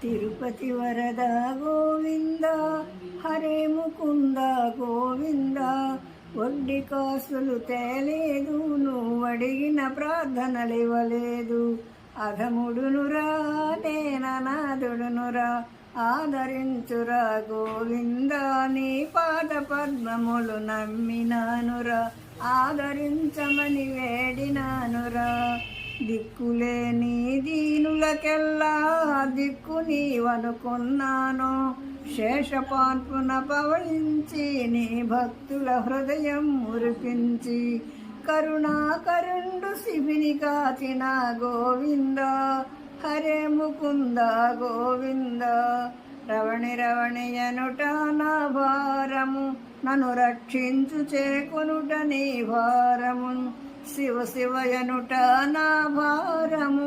తిరుపతి వరద గోవింద, హరే ముకుంద గోవింద. వడ్డీ కాసులు తేలేదు, నువ్వు అడిగిన ప్రార్థనలివ్వలేదు. అధముడునురా నేననాథుడునురా, ఆదరించురా గోవింద. నీ పాద పద్మములు నమ్మినానురా, ఆదరించమని వేడినానురా. దిక్కులేని దీనులకెల్లా దిక్కు నీవనుకున్నాను. శేషపాన్పున పవళించి నీ భక్తుల హృదయం మురిపించి, కరుణాకరుండు శిబిని కాచిన గోవింద, హరే ముకుంద గోవింద. రవణి రవణి ఎనుట నా భారము, నన్ను రక్షించు చేకొనుట నీ భారము. శివ శివ ఎనుట నా భారము.